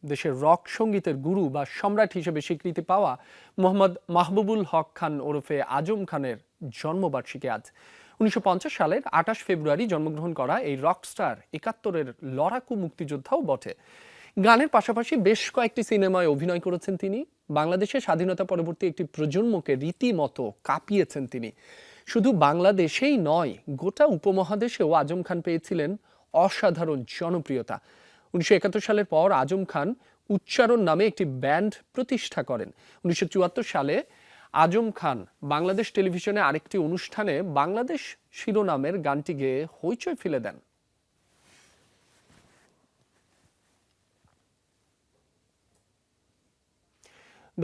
দেশের রক সঙ্গীতের গুরু বা সম্রাট হিসেবে স্বীকৃতি পাওয়া মোহাম্মদ মাহবুবুল হক খান ওরফে আজম খানের জন্মবার্ষিকী আজ। 1950 সালের 28 ফেব্রুয়ারি জন্মগ্রহণ করা এই রকস্টার 71-এর লড়াকু মুক্তিযোদ্ধাও বটে। গানের পাশাপাশি বেশ কয়েকটি সিনেমায় অভিনয় করেছেন তিনি। বাংলাদেশের স্বাধীনতা পরবর্তী একটি প্রজন্মকে রীতিমতো কাঁপিয়েছেন তিনি। শুধু বাংলাদেশেই নয়, গোটা উপমহাদেশেও আজম খান পেয়েছিলেন অসাধারণ জনপ্রিয়তা। 1971 সালের পর আজম খান উচ্চারণ নামে একটি ব্যান্ড প্রতিষ্ঠা করেন। 1974 সালে আজম খান বাংলাদেশ টেলিভিশনে আরেকটি অনুষ্ঠানে বাংলাদেশ শিরোনামের গানটি গেয়ে হইচই ফেলে দেন।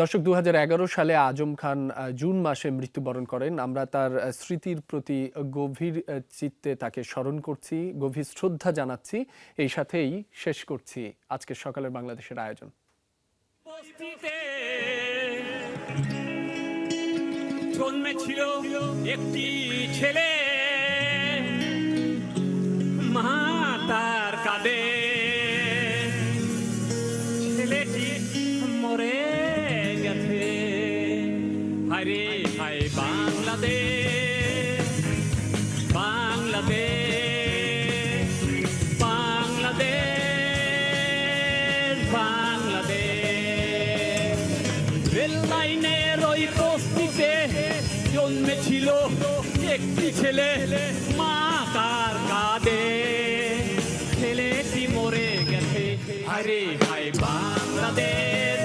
দর্শক, 2011 সালে আজম খান জুন মাসে মৃত্যুবরণ করেন। আমরা তার স্মৃতির প্রতি গভীর চিত্তে তাকে স্মরণ করছি, গভীর শ্রদ্ধা জানাচ্ছি। এই সাথেই শেষ করছি আজকের সকালের বাংলাদেশের আয়োজন। জন্মেছিল একটি ছেলে, মা তার কাঁদে, ছেলেটি মরে গেছে। হায়রে হায় বাংলাদেশ, বাংলাদেশ, বাংলাদেশ, বাংলাদেশ। রেল লাইনের ওই বস্তিতে জন্মেছিল একটি ছেলে, মা তার কাঁদে, ছেলেটি মরে গেছে। হায়রে হায় বাংলাদেশ,